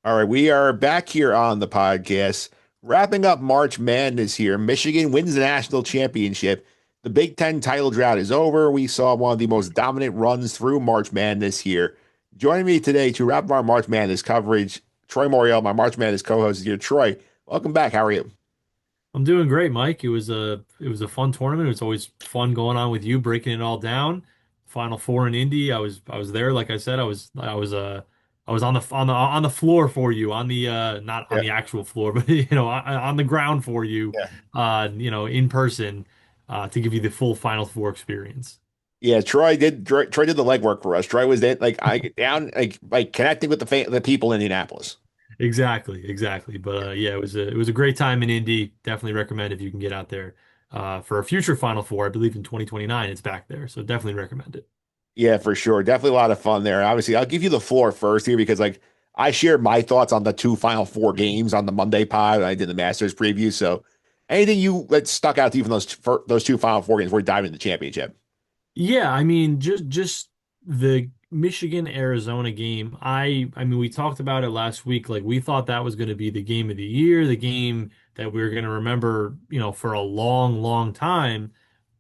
All right, we are back here on the podcast, wrapping up March Madness here. Michigan wins the national championship. The Big Ten title drought is over. We saw one of the most dominant runs through March Madness here. Joining me today to wrap up our March Madness coverage, Troy Mauriello, my March Madness co-host is here. Troy, welcome back. How are you? I'm doing great, Mike. It was a fun tournament. It was always fun going on with you, breaking it all down. Final four in Indy. I was there, like I said. I was on the floor for you, on the not on Yeah, the actual floor, but on the ground for you, yeah. in person, to give you the full Final Four experience. Yeah, Troy did the legwork for us. Troy was there, like I get down like connecting with the people in Indianapolis. Exactly, exactly. But yeah, it was a great time in Indy. Definitely recommend if you can get out there for a future Final Four. I believe in 2029 it's back there, so definitely recommend it. Yeah, for sure. Definitely a lot of fun there. Obviously, I'll give you the floor first here because like I shared my thoughts on the two Final Four games on the Monday pod. I did the Masters preview. So anything you that stuck out to you from those two Final Four games before we dive into the championship? Yeah, I mean, just the Michigan Arizona game. I mean, we talked about it last week. Like we thought that was going to be the game of the year, the game that we were going to remember, for a long, long time.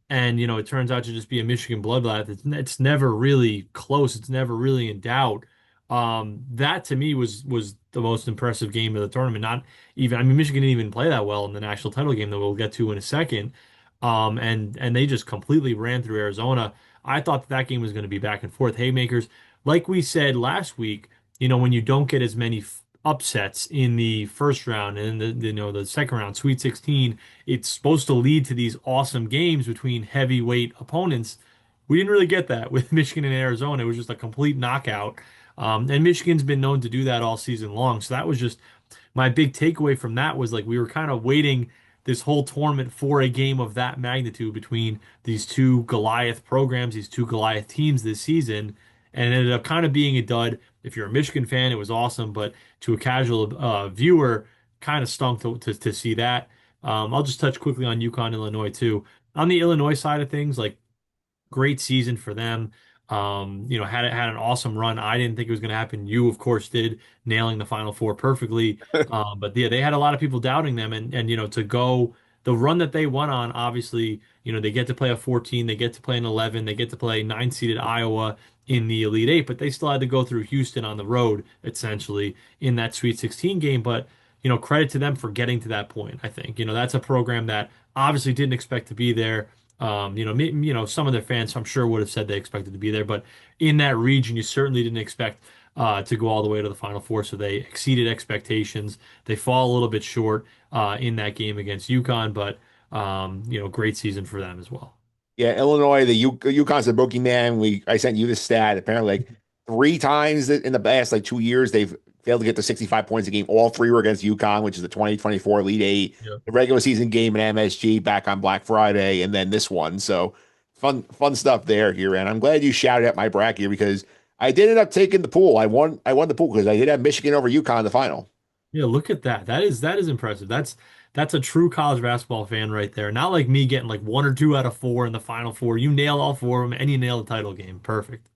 And it turns out to just be a Michigan bloodbath. It's never really close. It's never really in doubt. That to me was the most impressive game of the tournament. Not even, I mean, Michigan didn't even play that well in the national title game that we'll get to in a second. And they just completely ran through Arizona. I thought that game was going to be back and forth haymakers. Like we said last week, when you don't get as many upsets in the first round and the second round, Sweet 16, it's supposed to lead to these awesome games between heavyweight opponents. We didn't really get that with Michigan and Arizona. It was just a complete knockout. And Michigan's been known to do that all season long. So that was just my big takeaway from that was like we were kind of waiting this whole tournament for a game of that magnitude between these two Goliath programs, these two Goliath teams this season, and it ended up kind of being a dud. If you're a Michigan fan, it was awesome, but to a casual viewer, kind of stunk to see that. I'll just touch quickly on UConn, Illinois too. On the Illinois side of things, like great season for them. Had an awesome run. I didn't think it was going to happen. You, of course, did, nailing the Final Four perfectly. But yeah, they had a lot of people doubting them, and to go the run that they went on. Obviously, they get to play a 14, they get to play an 11, they get to play nine-seeded Iowa in the Elite Eight, but they still had to go through Houston on the road essentially in that Sweet 16 game. But credit to them for getting to that point. I think that's a program that obviously didn't expect to be there. Some of their fans, I'm sure, would have said they expected to be there, but in that region, you certainly didn't expect to go all the way to the Final Four. So they exceeded expectations. They fall a little bit short in that game against UConn, but great season for them as well. Yeah, Illinois, the UConn's the boogeyman. I sent you the stat. Apparently, like three times in the past like 2 years, they've failed to get to 65 points a game. All three were against UConn, which is the 2024 Elite Eight, Yep. the regular season game in MSG back on Black Friday, and then this one. So fun stuff there here. And I'm glad you shouted out my bracket here because I did end up taking the pool. I won the pool because I did have Michigan over UConn in the final. Yeah, look at that. That is impressive. That's a true college basketball fan right there. Not like me getting like one or two out of four in the Final Four. You nail all four of them, and you nail the title game. Perfect.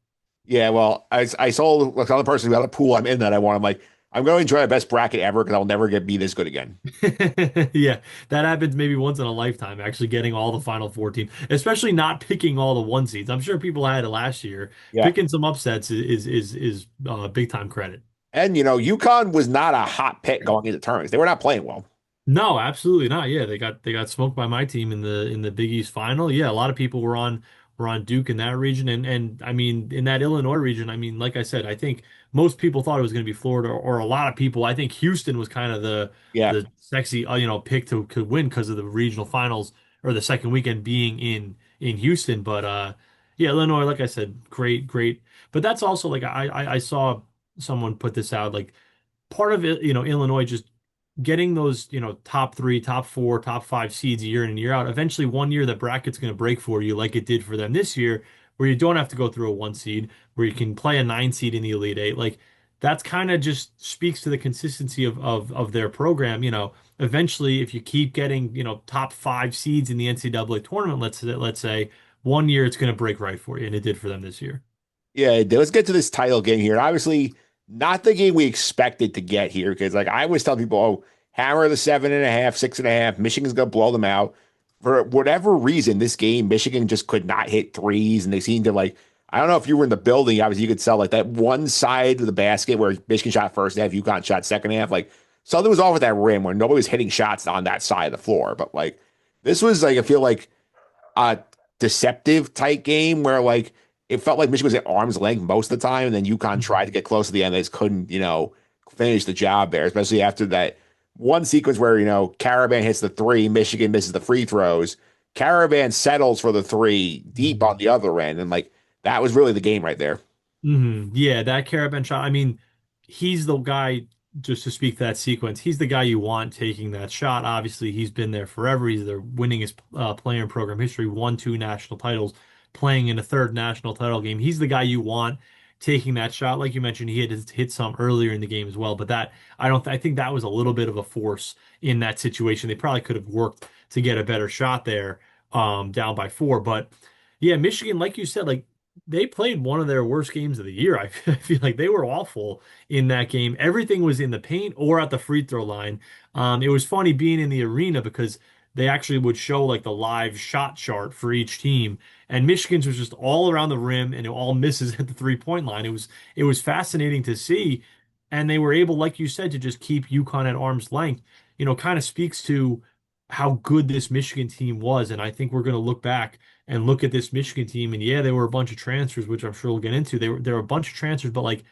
Yeah, well, I saw like the other person who had a pool I'm in that I want. I'm like, I'm going to enjoy my best bracket ever because I'll never get be this good again. Yeah, that happens maybe once in a lifetime, actually getting all the Final Four teams, especially not picking all the one seeds. I'm sure people had it last year. Yeah. Picking some upsets is big time credit. And UConn was not a hot pick going into tournaments. They were not playing well. No, absolutely not. Yeah, they got smoked by my team in the Big East final. Yeah, a lot of people were on Duke in that region, and I mean in that Illinois region. I mean, like I said, I think most people thought it was going to be Florida, or a lot of people. I think Houston was kind of the Yeah. the sexy pick to could win because of the regional finals or the second weekend being in Houston. But yeah, Illinois, like I said, great. But that's also like I saw someone put this out like part of it, Illinois just getting those, top three, top four, top five seeds year in and year out. Eventually, one year the bracket's going to break for you, like it did for them this year, where you don't have to go through a one seed, where you can play a nine seed in the Elite Eight. Like that's kind of just speaks to the consistency of their program. Eventually, if you keep getting, top five seeds in the NCAA tournament, let's say one year it's going to break right for you, and it did for them this year. Yeah. Let's get to this title game here. Obviously, not the game we expected to get here. Because like I always tell people, oh, hammer the 7.5, 6.5. Michigan's gonna blow them out. For whatever reason, this game, Michigan just could not hit threes, and they seemed to like. I don't know if you were in the building. Obviously, you could tell like that one side of the basket where Michigan shot first half, UConn shot second half. Like something was off with that rim where nobody was hitting shots on that side of the floor. But like this was like I feel like a deceptive tight game where like it felt like Michigan was at arm's length most of the time, and then UConn tried to get close to the end. They just couldn't, finish the job there, especially after that one sequence where, Caravan hits the three, Michigan misses the free throws. Caravan settles for the three deep on the other end. And like that was really the game right there. Yeah, that Caravan shot. I mean, he's the guy, just to speak to that sequence, he's the guy you want taking that shot. Obviously, he's been there forever. He's the winningest player in program history, won two national titles, playing in a third national title game. He's the guy you want taking that shot. Like you mentioned, he had hit some earlier in the game as well. But that, I think that was a little bit of a force in that situation. They probably could have worked to get a better shot there, down by four. But yeah, Michigan, like you said, like they played one of their worst games of the year. I feel like they were awful in that game. Everything was in the paint or at the free throw line. It was funny being in the arena because they actually would show like the live shot chart for each team, and Michigan's was just all around the rim and it all misses at the 3-point line. It was fascinating to see, and they were able, like you said, to just keep UConn at arm's length. Kind of speaks to how good this Michigan team was, and I think we're going to look back and look at this Michigan team. And yeah, they were a bunch of transfers, which I'm sure we'll get into. They were a bunch of transfers, but like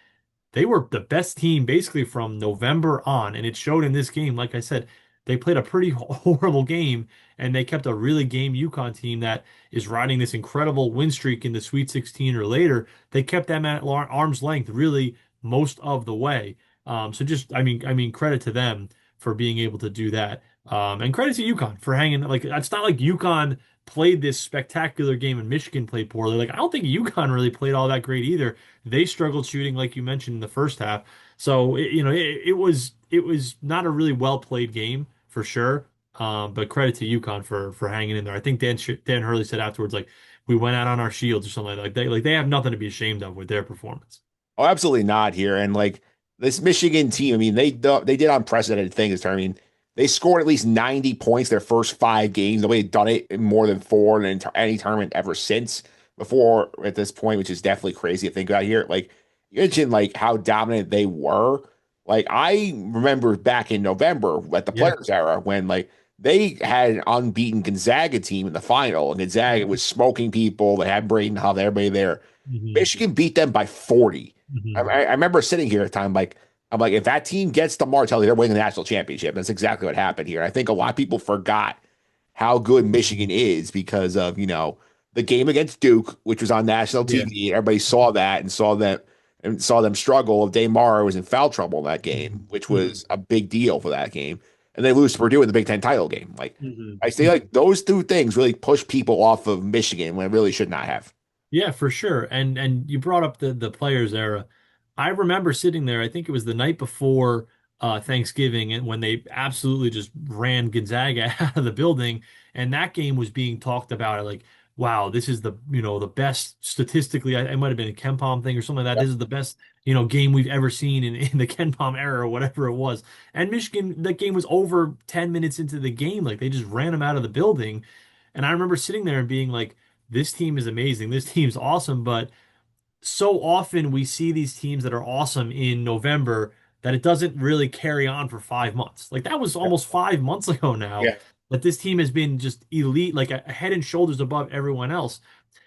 they were the best team basically from November on, and it showed in this game. Like I said, they played a pretty horrible game, and they kept a really game UConn team that is riding this incredible win streak in the Sweet 16 or later. They kept them at arm's length really most of the way. So just, I mean, credit to them for being able to do that. And credit to UConn for hanging. Like it's not like UConn played this spectacular game and Michigan played poorly. Like I don't think UConn really played all that great either. They struggled shooting, like you mentioned, in the first half. So it was not a really well played game for sure. But credit to UConn for hanging in there. I think Dan Hurley said afterwards, like we went out on our shields or something like that. They have nothing to be ashamed of with their performance. Oh, absolutely not here. And like this Michigan team, I mean, they did unprecedented things. I mean, they scored at least 90 points their first 5 games. Nobody had done it in more than four in any tournament ever since before at this point, which is definitely crazy to think about here. Like you mentioned, like how dominant they were. Like I remember back in November at the Yeah. Players era when like they had an unbeaten Gonzaga team in the final, and Gonzaga was smoking people. They had Braden Hull, everybody there. Hmm. Michigan beat them by 40. I, Hmm. I remember sitting here at the time, like, I'm like, if that team gets to Martelli, they're winning the national championship. That's exactly what happened here. I think a lot of people forgot how good Michigan is because of, the game against Duke, which was on national Yeah. TV. Everybody saw that and saw them struggle. Dave Morrow was in foul trouble in that game, which Hmm. was a big deal for that game. And they lose to Purdue in the Big Ten title game. Like, Hmm. I say, like, those two things really push people off of Michigan when it really should not have. Yeah, for sure. And you brought up the players era. I remember sitting there, I think it was the night before Thanksgiving, and when they absolutely just ran Gonzaga out of the building, and that game was being talked about like, wow, this is the best statistically. It might have been a Ken Palm thing or something like that. This is the best, game we've ever seen in the Ken Palm era or whatever it was. And Michigan, that game was over 10 minutes into the game. Like they just ran them out of the building. And I remember sitting there and being like, this team is amazing. This team's awesome. But so often we see these teams that are awesome in November that it doesn't really carry on for 5 months. Like that was almost 5 months ago now Yeah. that this team has been just elite, like a head and shoulders above everyone else.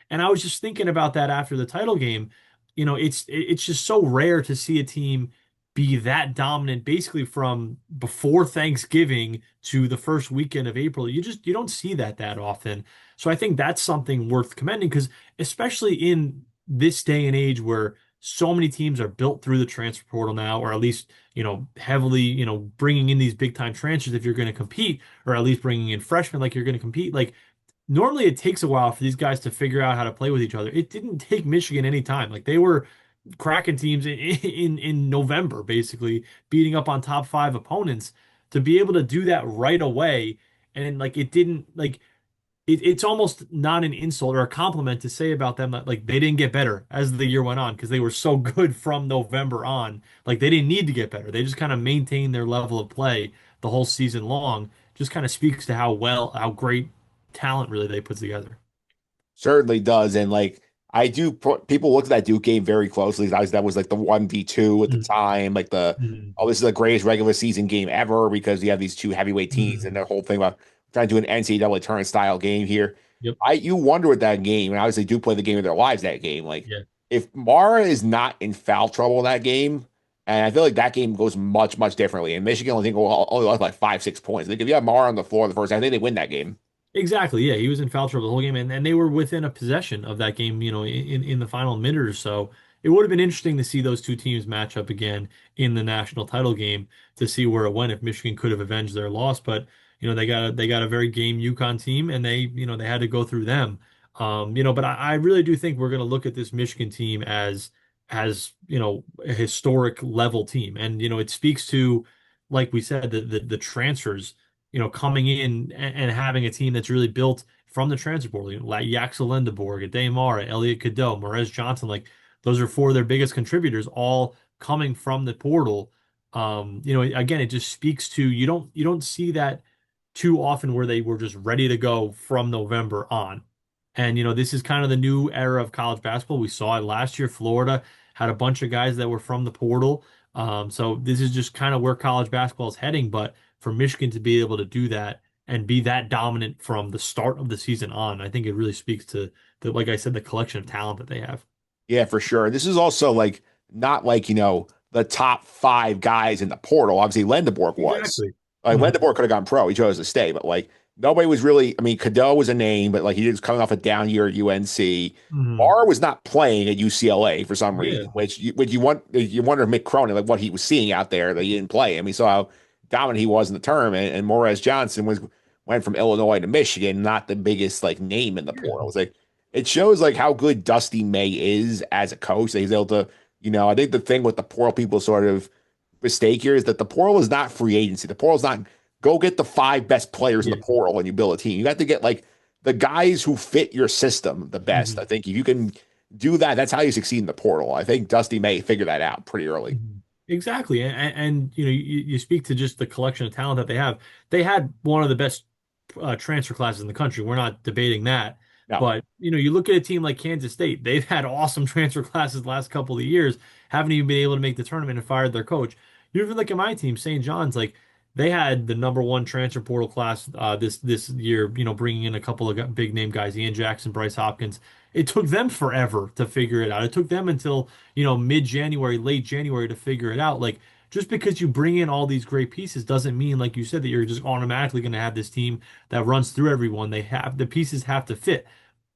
And I was just thinking about that after the title game. It's just so rare to see a team be that dominant basically from before Thanksgiving to the first weekend of April. You don't see that often. So I think that's something worth commending because especially in this day and age where so many teams are built through the transfer portal now, or at least, heavily, bringing in these big time transfers if you're going to compete, or at least bringing in freshmen like you're going to compete. Like normally it takes a while for these guys to figure out how to play with each other. It didn't take Michigan any time. Like they were cracking teams in November, basically beating up on top five opponents to be able to do that right away. And like it's almost not an insult or a compliment to say about them that like they didn't get better as the year went on because they were so good from November on. Like they didn't need to get better. They just kind of maintained their level of play the whole season long. Just kind of speaks to how great talent really they put together. Certainly does. And like I do put people look at that Duke game very closely. That was like the 1v2 at the Mhm. time, like the Mhm. oh, this is the greatest regular season game ever because you have these two heavyweight teams and Mhm. the whole thing about trying to do an NCAA tournament style game here. Yep. You wonder with that game, and obviously do play the game of their lives that game. Like Yeah. if Mara is not in foul trouble in that game, and I feel like that game goes much, much differently. And Michigan only think will only lost like 5, 6 points. Like if you have Mara on the floor in the first, I think they win that game. Exactly. Yeah, he was in foul trouble the whole game, and they were within a possession of that game. In the final minute or so, it would have been interesting to see those two teams match up again in the national title game to see where it went if Michigan could have avenged their loss. But they got a very game UConn team, and they had to go through them. But I really do think we're going to look at this Michigan team as a historic level team, and it speaks to, like we said, the transfers coming in and having a team that's really built from the transfer portal, like Yaxel Lendeborg, Ade Mara, Elliot Cadeau, Morez Johnson, like those are four of their biggest contributors, all coming from the portal. Again, it just speaks to you don't see that too often where they were just ready to go from November on. And this is kind of the new era of college basketball. We saw it last year. Florida had a bunch of guys that were from the portal. So this is just kind of where college basketball is heading. But for Michigan to be able to do that and be that dominant from the start of the season on, I think it really speaks to like I said, the collection of talent that they have. Yeah, for sure. This is also like not like, the top five guys in the portal. Obviously, Lendeborg was. Exactly. Like Hmm. Lendeborg could have gone pro. He chose to stay, but like nobody was really. I mean, Cadeau was a name, but like he was coming off a down year at UNC. Hmm. Barr was not playing at UCLA for some reason, Yeah. which you wonder if Mick Cronin like what he was seeing out there that he didn't play. I mean, saw how dominant he was in the tournament, and Morez Johnson went from Illinois to Michigan, not the biggest like name in the portal. It's like it shows like how good Dusty May is as a coach. That he's able to, I think the thing with the portal people sort of mistake here is that the portal is not free agency. The portal is not go get the five best players in the Yeah. portal and you build a team. You have to get like the guys who fit your system the best. I Hmm. think if you can do that, that's how you succeed in the portal. I think Dusty May figured that out pretty early. Mhm. Exactly. And you speak to just the collection of talent that they have. They had one of the best transfer classes in the country. We're not debating that. No. But, you look at a team like Kansas State, they've had awesome transfer classes the last couple of years, haven't even been able to make the tournament and fired their coach. You even look at my team, St. John's, like they had the number one transfer portal class this year, bringing in a couple of big name guys, Ian Jackson, Bryce Hopkins. It took them forever to figure it out. It took them until mid-January, late January to figure it out. Like just because you bring in all these great pieces doesn't mean, like you said, that you're just automatically going to have this team that runs through everyone. The pieces have to fit.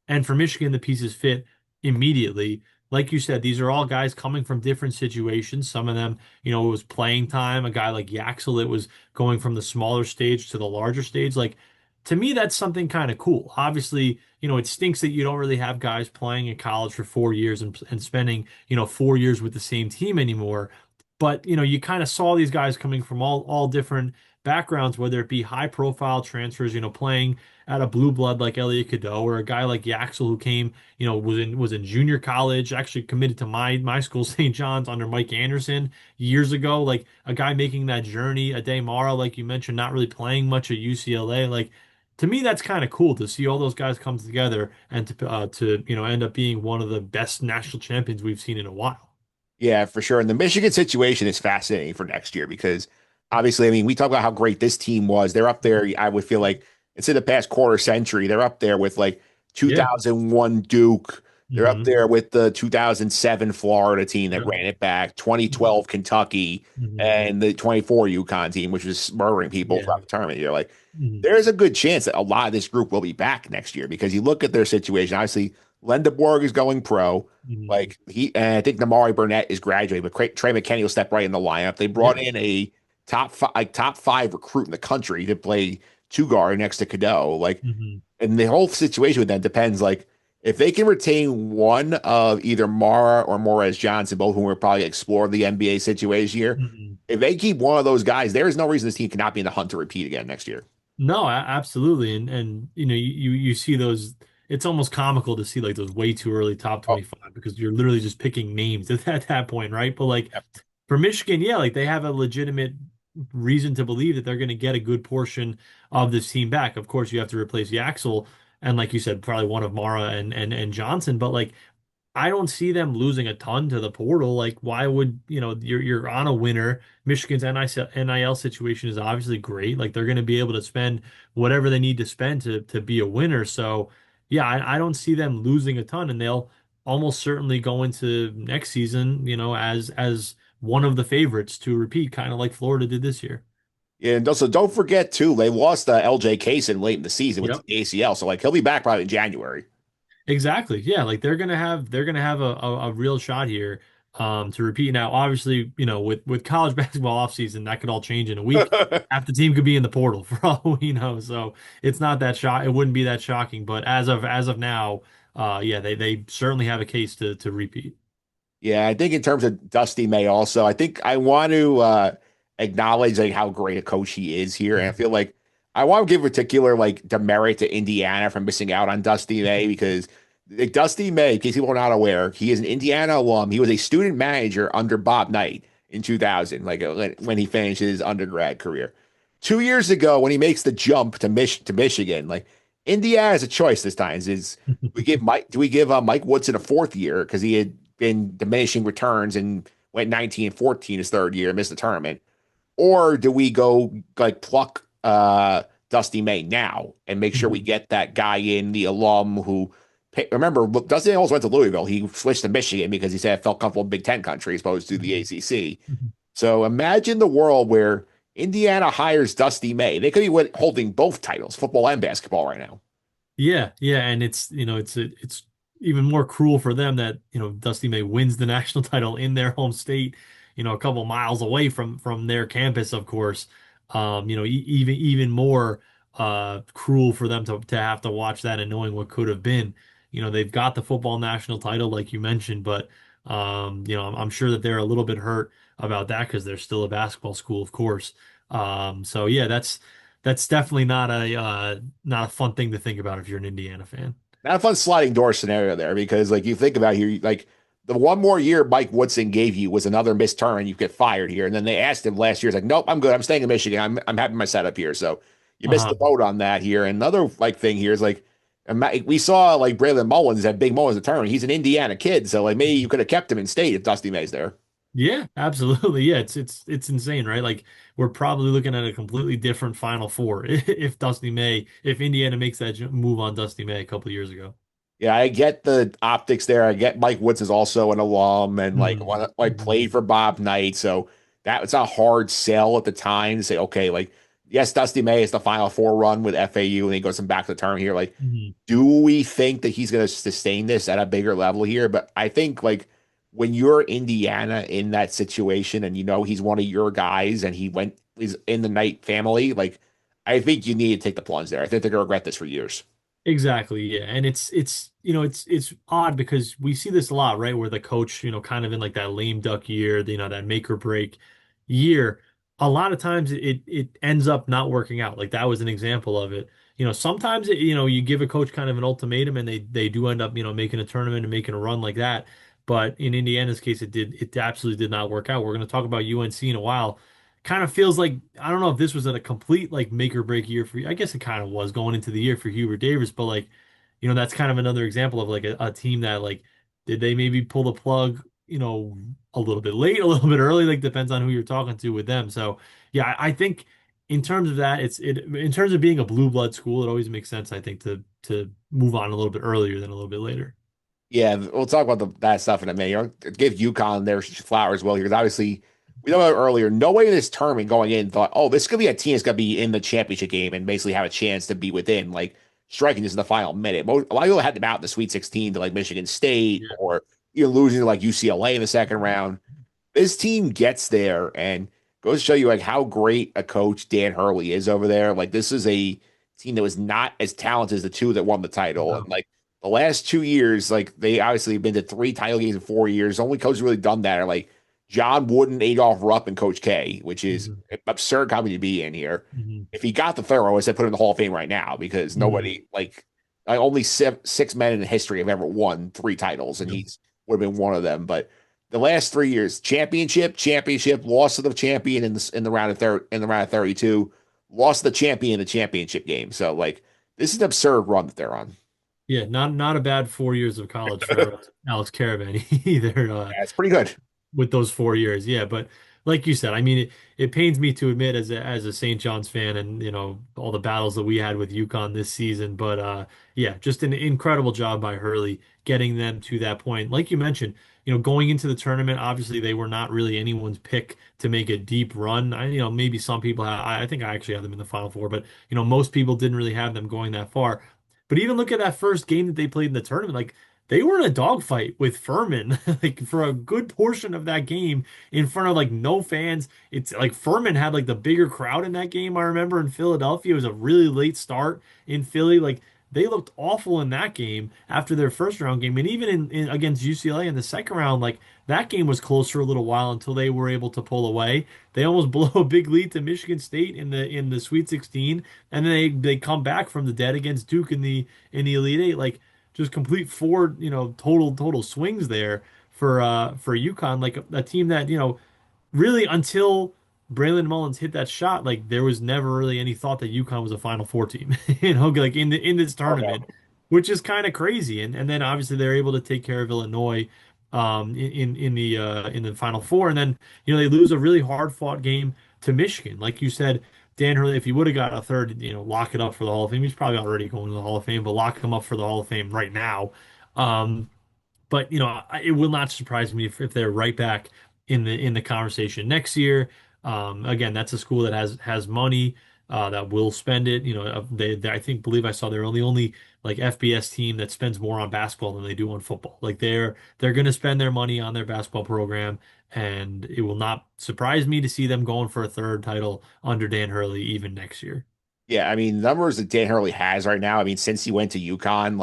And for Michigan, the pieces fit immediately. Like you said, these are all guys coming from different situations. Some of them, it was playing time. A guy like Yaxel, it was going from the smaller stage to the larger stage. Like, to me, that's something kind of cool. Obviously, it stinks that you don't really have guys playing in college for 4 years and spending, 4 years with the same team anymore. But, you kind of saw these guys coming from all different backgrounds, whether it be high profile transfers, playing at a blue blood like Elliot Cadeau, or a guy like Yaxel who came, was in junior college, actually committed to my school, St. John's, under Mike Anderson years ago. Like a guy making that journey, a Damara, like you mentioned, not really playing much at UCLA. Like to me, that's kind of cool to see all those guys come together and to end up being one of the best national champions we've seen in a while. Yeah, for sure. And the Michigan situation is fascinating for next year because obviously, I mean, we talk about how great this team was. They're up there. I would feel like it's in the past quarter century. They're up there with like Yeah. 2001 Duke. They're up Hmm. there with the 2007 Florida team that Yep. ran it back, 2012 Kentucky, Hmm. and the 24 UConn team, which was murdering people Yeah. throughout the tournament. You're like, Hmm. there's a good chance that a lot of this group will be back next year because you look at their situation. Obviously, Lendeborg is going pro. Hmm. Like and I think Namari Burnett is graduating, but Trey McKinney will step right in the lineup. They brought Yeah. in a top five recruit in the country to play two guard next to Cadeau. Like, Hmm. and the whole situation with them depends. Like, if they can retain one of either Mara or Morez Johnson, both of whom will probably explore the NBA situation here. Hmm. If they keep one of those guys, there is no reason this team cannot be in the hunt to repeat again next year. No, absolutely. And you see those, it's almost comical to see like those way too early top Oh, 25 because you're literally just picking names at that point, right? But like yep. for Michigan, yeah, like they have a legitimate reason to believe that they're going to get a good portion of this team back. Of course, you have to replace Yaxel and like you said, probably one of Mara and Johnson, but like I don't see them losing a ton to the portal. Like, why would, you're on a winner. Michigan's NIL situation is obviously great. Like, they're going to be able to spend whatever they need to spend to be a winner. So, yeah, I don't see them losing a ton, and they'll almost certainly go into next season, as one of the favorites to repeat, kind of like Florida did this year. Yeah, and also don't forget too, they lost LJ Kaysen late in the season with Yep. the ACL, so like he'll be back probably in January. Exactly. Yeah, like they're gonna have a real shot here to repeat. Now, obviously, with college basketball offseason, that could all change in a week. Half the team could be in the portal for all we know. So it's not that shock. It wouldn't be that shocking. But as of now, yeah, they certainly have a case to repeat. Yeah, I think in terms of Dusty May also, I think I want to acknowledge like how great a coach he is here. And I feel like I want to give particular like demerit to Indiana for missing out on Dusty May because like, Dusty May, in case people are not aware, he is an Indiana alum. He was a student manager under Bob Knight in 2000, like when he finished his undergrad career. 2 years ago, when he makes the jump to Michigan, like Indiana has a choice this time. Is we give Mike? Do we give Mike Woodson a fourth year because he had been diminishing returns and went 19-14 his third year, missed the tournament? Or do we go like pluck Dusty May now and make sure we Mhm. get that guy in, the alum who remember Dusty May also went to Louisville. He switched to Michigan because he said it felt comfortable in Big Ten country as opposed to the Mhm. ACC. Mhm. So imagine the world where Indiana hires Dusty May. They could be holding both titles, football and basketball right now. Yeah, yeah, and it's even more cruel for them that Dusty May wins the national title in their home state, a couple miles away from their campus, of course. Even more cruel for them to have to watch that and knowing what could have been. They've got the football national title, like you mentioned, but I'm sure that they're a little bit hurt about that because they're still a basketball school, of course. So yeah, that's definitely not a fun thing to think about if you're an Indiana fan. Not a fun sliding door scenario there because, like, you think about here, like the one more year Mike Woodson gave you was another missed term and you get fired here. And then they asked him last year, he's like, nope, I'm good. I'm staying in Michigan. I'm happy with my setup here. So you missed the Uh-huh. boat on that here. And another like thing here is like, we saw like Braylon Mullins had big Mullins at tournament. He's an Indiana kid. So like maybe you could have kept him in state if Dusty May's there. Yeah, absolutely. Yeah, it's insane, right? Like we're probably looking at a completely different Final Four if Indiana makes that move on Dusty May a couple years ago. Yeah, I get the optics there. I get Mike Woods is also an alum and Mhm. like Mhm. played for Bob Knight, so that was a hard sell at the time to say, okay, like yes, Dusty May is the Final Four run with FAU, and he goes back to the term here. Like, Mhm. do we think that he's going to sustain this at a bigger level here? But I think like when you're Indiana in that situation, and you know he's one of your guys, and he's in the Knight family, like I think you need to take the plunge there. I think they're going to regret this for years. Exactly, yeah. And it's odd because we see this a lot, right? Where the coach, kind of in like that lame duck year, that make or break year, a lot of times it ends up not working out. Like that was an example of it. Sometimes you give a coach kind of an ultimatum and they do end up, making a tournament and making a run like that. But in Indiana's case, it absolutely did not work out. We're going to talk about UNC in a while. Kind of feels like I don't know if this was a complete like make or break year for you. I guess it kind of was going into the year for Hubert Davis, but like, that's kind of another example of like a team that like did they maybe pull the plug, a little bit late, a little bit early, like depends on who you're talking to with them. So yeah, I think in terms of that, in terms of being a blue blood school, it always makes sense, I think, to move on a little bit earlier than a little bit later. Yeah, we'll talk about that stuff in a minute. Give UConn their flowers well here because obviously we know earlier, no way in this tournament going in thought, oh, this could be a team that's gonna be in the championship game and basically have a chance to be within like striking this in the final minute. A lot of people had them out in the Sweet 16 to like Michigan State Yeah. or losing to like UCLA in the second round. This team gets there and goes to show you like how great a coach Dan Hurley is over there. Like this is a team that was not as talented as the two that won the title. And No. like the last 2 years, like they obviously have been to three title games in 4 years. The only coach who's really done that are like John Wooden, Adolph Rupp, and Coach K, which is Mhm. absurd company to be in here. Mhm. If he got the third, I would say put him in the Hall of Fame right now because Mhm. nobody only six men in history have ever won three titles, and Yep. he's would have been one of them. But the last 3 years, championship, loss to the champion in the round of 32, lost to the champion in the championship game. So like this is an absurd run that they're on. Yeah, not a bad 4 years of college for Alex Caravan either. Yeah, it's pretty good. With those 4 years. Yeah, but like you said, I mean, it pains me to admit as a St. John's fan and all the battles that we had with UConn this season, but yeah, just an incredible job by Hurley getting them to that point. Like you mentioned, going into the tournament, obviously they were not really anyone's pick to make a deep run. Maybe some people I think I actually had them in the Final Four, but most people didn't really have them going that far. But even look at that first game that they played in the tournament, like they were in a dogfight with Furman like for a good portion of that game in front of like no fans. It's like Furman had like the bigger crowd in that game. I remember in Philadelphia, it was a really late start in Philly. Like they looked awful in that game after their first round game, and even in against UCLA in the second round, like that game was close for a little while until they were able to pull away. They almost blow a big lead to Michigan State in the Sweet 16, and then they come back from the dead against Duke in the Elite Eight. Like just complete four, total swings there for UConn, like a team that, really until Braylon Mullins hit that shot, like there was never really any thought that UConn was a Final Four team, like in this Oh no. tournament, which is kind of crazy. And then obviously they're able to take care of Illinois in the Final Four, and then they lose a really hard fought game to Michigan, like you said. Dan Hurley, if he would have got a third, lock it up for the Hall of Fame. He's probably already going to the Hall of Fame, but lock him up for the Hall of Fame right now. Um, but it will not surprise me if they're right back in the conversation next year. Again, that's a school that has money that will spend it. They I think believe I saw they're only like FBS team that spends more on basketball than they do on football. Like they're going to spend their money on their basketball program, and it will not surprise me to see them going for a third title under Dan Hurley even next year. Yeah, I mean, numbers that Dan Hurley has right now, I mean, since he went to UConn,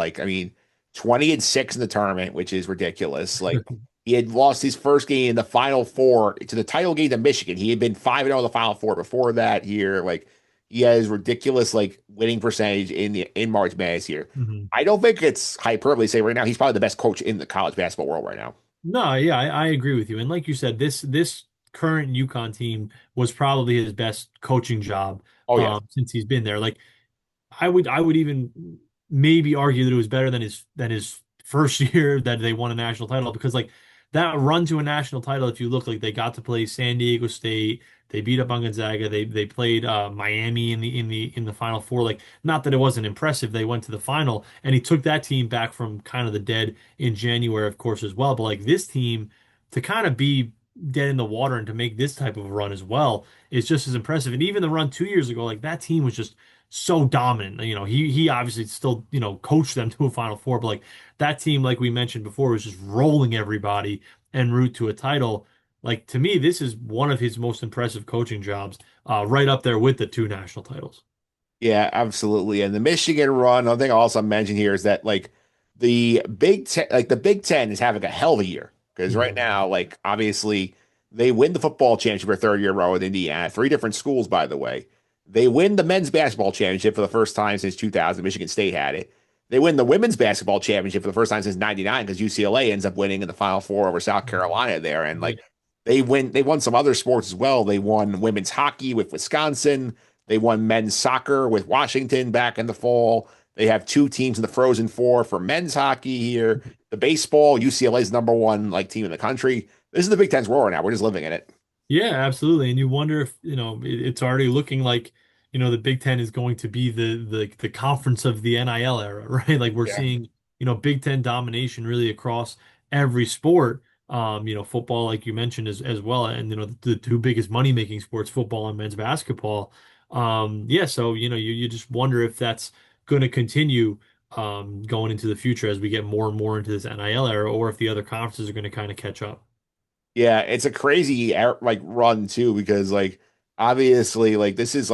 20-6 in the tournament, which is ridiculous. Like, he had lost his first game in the Final Four to the title game to Michigan. He had been 5-0 in the Final Four before that here. Like, he has ridiculous, winning percentage in March Madness here. Mhm. I don't think it's hyperbole to say right now he's probably the best coach in the college basketball world right now. No, yeah, I agree with you. And like you said, this current UConn team was probably his best coaching job Oh, yeah. since he's been there. Like I would even maybe argue that it was better than his first year that they won a national title, because like that run to a national title, if you look, like they got to play San Diego State, they beat up on Gonzaga, they played Miami in the Final Four. Like not that it wasn't impressive, they went to the final, and he took that team back from kind of the dead in January, of course, as well. But like this team to kind of be dead in the water and to make this type of a run as well is just as impressive. And even the run 2 years ago, like that team was just so dominant. He obviously still, coached them to a Final Four, but like that team, like we mentioned before, was just rolling everybody en route to a title. Like to me, this is one of his most impressive coaching jobs, right up there with the two national titles. Yeah, absolutely. And the Michigan run, another thing I'll also mention here is that the Big Ten is having a hell of a year because right Mhm. now, obviously they win the football championship for a third year in a row with Indiana, three different schools, by the way. They win the men's basketball championship for the first time since 2000. Michigan State had it. They win the women's basketball championship for the first time since '99 because UCLA ends up winning in the Final Four over South Carolina there, and Yeah. they won some other sports as well. They won women's hockey with Wisconsin. They won men's soccer with Washington back in the fall. They have two teams in the Frozen Four for men's hockey here. The baseball, UCLA's number one team in the country. This is the Big Ten's roar now. We're just living in it. Yeah, absolutely. And you wonder if, it's already looking like, the Big Ten is going to be the conference of the NIL era, right? Like we're Yeah. seeing, Big Ten domination really across every sport. Football, like you mentioned, as well, and the two biggest money making sports, football and men's basketball. Yeah, so you just wonder if that's going to continue going into the future as we get more and more into this NIL era, or if the other conferences are going to kind of catch up. Yeah, it's a crazy run too because obviously this is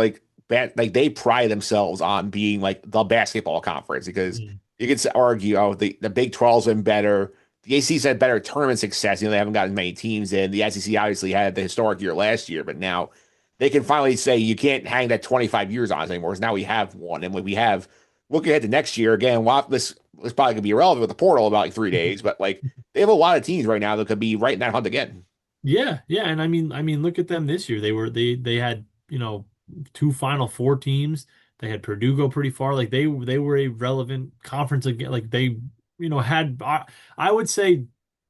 they pride themselves on being the basketball conference because Mm. you could argue the Big 12's been better, the ACC's had better tournament success. They haven't got as many teams in. The SEC obviously had the historic year last year, but now they can finally say you can't hang that 25 years on us anymore. Because now we have one, and when we have looking ahead to next year again, this probably could be irrelevant with the portal about like 3 days, but like they have a lot of teams right now that could be right in that hunt again. Yeah, yeah, and I mean, look at them this year. They had two Final Four teams. They had Purdue go pretty far. Like they were a relevant conference again. Like they had I would say,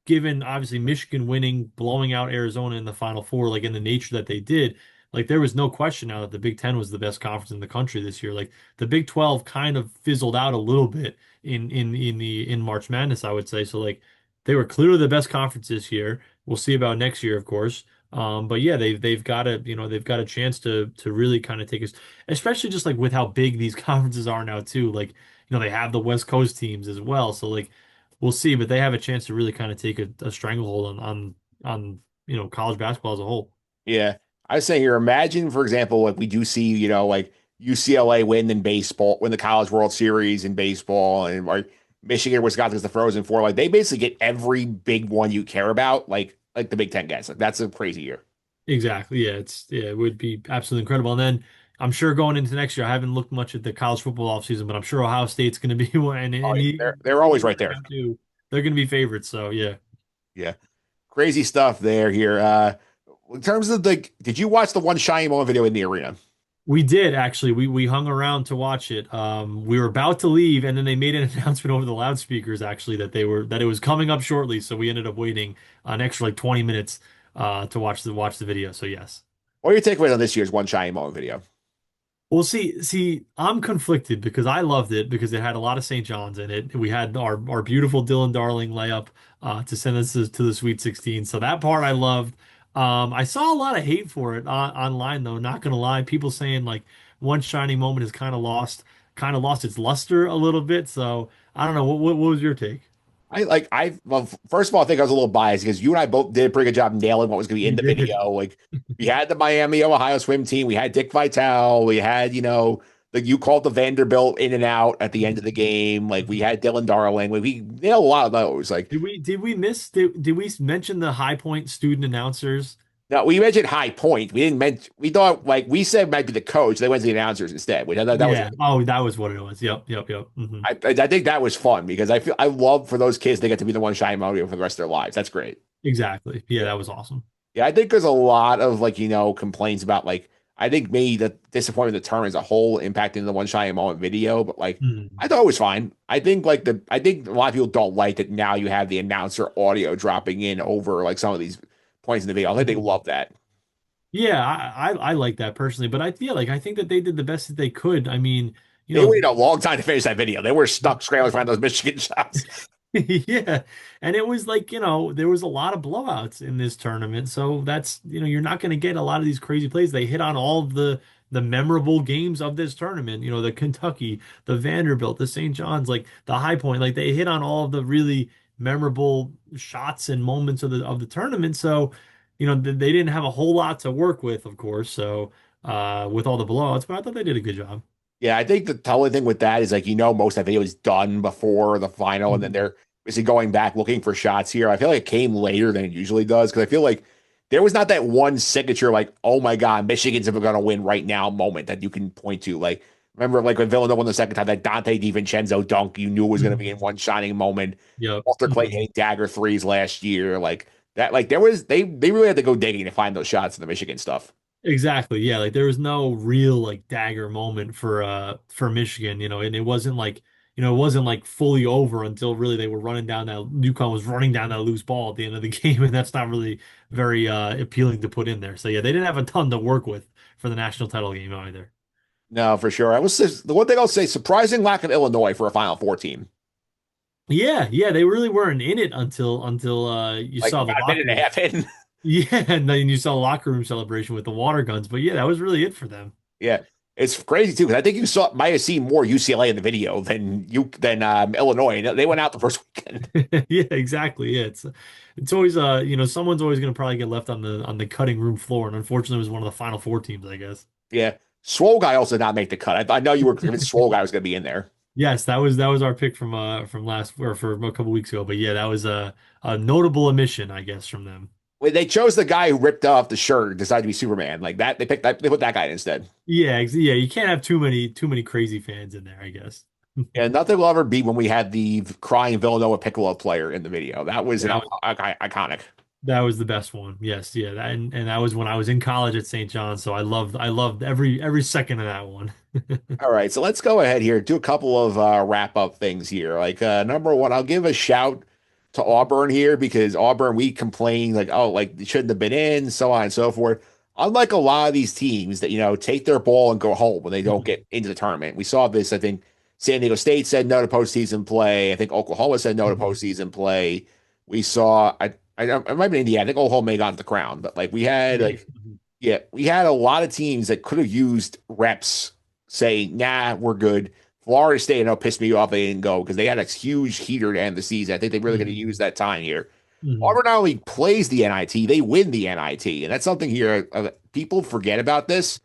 given obviously Michigan winning, blowing out Arizona in the Final Four, like in the nature that they did, like there was no question now that the Big Ten was the best conference in the country this year. Like the Big 12 kind of fizzled out a little bit in March Madness, I would say. So like they were clearly the best conference this year. We'll see about next year, of course. But yeah, they've got they've got a chance to really kind of take us, especially just like with how big these conferences are now too. Like they have the West Coast teams as well, so like we'll see. But they have a chance to really kind of take a stranglehold on college basketball as a whole. Yeah. I was saying here, imagine, for example, like we do see, like UCLA win in baseball, win the College World Series in baseball, and like Michigan, Wisconsin is the Frozen Four. Like they basically get every big one you care about, like the Big Ten gets. Like that's a crazy year. Exactly. Yeah, it would be absolutely incredible. And then I'm sure going into next year, I haven't looked much at the college football offseason, but I'm sure Ohio State's going to be one, Oh, and yeah. They're always right there. too. They're going to be favorites. So yeah. Yeah. Crazy stuff there here. In terms of did you watch the one Shiny Moment video in the arena? We did actually. We hung around to watch it. We were about to leave, and then they made an announcement over the loudspeakers actually that it was coming up shortly. So we ended up waiting an extra like 20 minutes to watch the video. So yes. What are your takeaways on this year's one Shiny Moment video? Well, see, I'm conflicted because I loved it because it had a lot of St. John's in it. We had our beautiful Dylan Darling layup to send us to the Sweet 16. So that part I loved. I saw a lot of hate for it online though. Not gonna lie, people saying like one shining moment has kind of lost its luster a little bit. So I don't know. What was your take? Well, first of all, I think I was a little biased because you and I both did a pretty good job nailing what was going to be We in the did. video. Like we had the Miami, Ohio swim team, we had Dick Vitale, we had, like you called the Vanderbilt in and out at the end of the game. Like we had Dylan Darling. Like we nailed a lot of those. Like Did we mention the High Point student announcers? now we mentioned High Point. We didn't mention, we thought like we said it might be the coach. They went to the announcers instead, which I thought that was Yeah. Oh, that was what it was. Yep. I think that was fun because I love for those kids they get to be the one shining moment for the rest of their lives. That's great. Exactly. Yeah, that was awesome. Yeah, I think there's a lot of like, complaints about like I think maybe the disappointment of the tournament as a whole impacting the one shining moment video, but like Hmm. I thought it was fine. I think a lot of people don't like that now you have the announcer audio dropping in over like some of these points in the video. I think they love that. Yeah, I like that personally, but I think that they did the best that they could. I mean, you They know, waited a long time to finish that video. They were stuck scrambling to find those Michigan shots. yeah, and it was like, there was a lot of blowouts in this tournament, so that's, you're not going to get a lot of these crazy plays. They hit on all of the memorable games of this tournament. The Kentucky, the Vanderbilt, the St. John's, like the High Point, like they hit on all of the really memorable shots and moments of the tournament. So, they didn't have a whole lot to work with, of course. So, with all the blowouts, but I thought they did a good job. Yeah, I think the only thing with that is like most of that video is done before the final, and then Mhm. they're basically going back looking for shots here. I feel like it came later than it usually does because I feel like there was not that one signature like, oh my God, Michigan's going to win right now moment that you can point to. Like remember like when Villanova won the second time that Dante DiVincenzo dunk, you knew was going to be in Mhm. one shining moment. Yep. Walter Clay Mhm. hitting dagger threes last year, like that. Like there was they really had to go digging to find those shots in the Michigan stuff. Exactly. Yeah, like there was no real like dagger moment for Michigan, and it wasn't like fully over until really they were running down that UConn was running down that loose ball at the end of the game, and that's not really very appealing to put in there. So yeah, they didn't have a ton to work with for the national title game either. No, for sure. I was the one thing I'll say: surprising lack of Illinois for a Final Four team. Yeah, they really weren't in it until you Like saw the about a locker minute and a room. half in. Yeah, and then you saw the locker room celebration with the water guns. But yeah, that was really it for them. Yeah, it's crazy too because I think you might have seen more UCLA in the video than Illinois. They went out the first weekend. Yeah, exactly. Yeah, it's always someone's always going to probably get left on the cutting room floor, and unfortunately, it was one of the Final Four teams, I guess. Yeah, Swole guy also did not make the cut. I know you were convinced Swole guy was going to be in there. Yes, that was our pick from last or from a couple weeks ago. But yeah, that was a notable omission, I guess, from them. When they chose the guy who ripped off the shirt and decided to be Superman, like that, they picked that, they put that guy in instead. Yeah, yeah, you can't have too many crazy fans in there, I guess. And nothing will ever beat when we had the crying Villanova Piccolo player in the video. That was an That was iconic. that was the best one. Yes, yeah, and that was when I was in college at St. John's, so I loved every second of that one. All right, so let's go ahead here, do a couple of wrap up things here. Like number one, I'll give a shout to Auburn here because Auburn, we complain like, oh, like they shouldn't have been in, so on and so forth. Unlike a lot of these teams that, take their ball and go home when they don't Mhm. get into the tournament. We saw this, I think San Diego State said no to postseason play. I think Oklahoma said no to Mhm. postseason play. We saw, it might have been Indiana. I think Oklahoma may have gotten the crown, but like we had Yeah. like yeah, we had a lot of teams that could have used reps saying, nah, we're good. Florida State, I know, pissed me off they didn't go because they had a huge heater to end the season. I think they're really going to use Mhm. that time here. Mhm. Auburn not only plays the NIT, they win the NIT. And that's something here. People forget about this.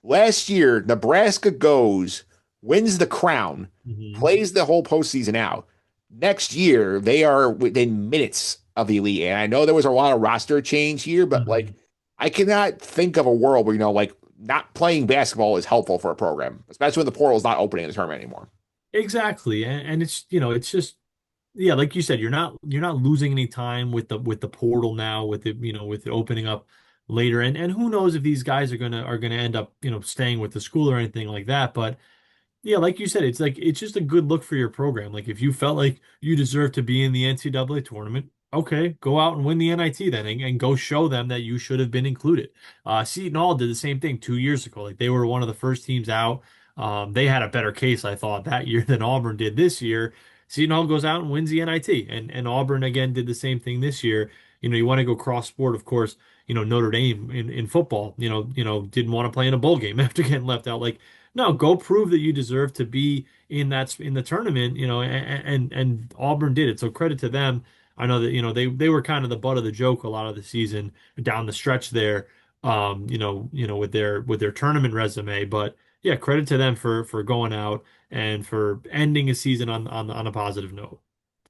Last year, Nebraska goes, wins the crown, Mhm. plays the whole postseason out. Next year, they are within minutes of the elite. And I know there was a lot of roster change here, but like Mhm. I cannot think of a world where, like not playing basketball is helpful for a program, especially when the portal is not opening in the tournament anymore. Exactly. And it's just yeah, like you said, you're not losing any time with the portal now, with it opening up later. And who knows if these guys are gonna end up, staying with the school or anything like that. But yeah, like you said, it's just a good look for your program. Like if you felt like you deserve to be in the NCAA tournament, okay, go out and win the NIT then and go show them that you should have been included. Seton Hall did the same thing 2 years ago. Like they were one of the first teams out. They had a better case, I thought, that year than Auburn did this year. Seton Hall goes out and wins the NIT, and Auburn again did the same thing this year. You want to go cross sport, of course. Notre Dame in football, didn't want to play in a bowl game after getting left out. Like no, go prove that you deserve to be in the tournament, and Auburn did it. So credit to them. I know that, they were kind of the butt of the joke a lot of the season down the stretch there, with their tournament resume. But yeah, credit to them for going out and for ending a season on a positive note.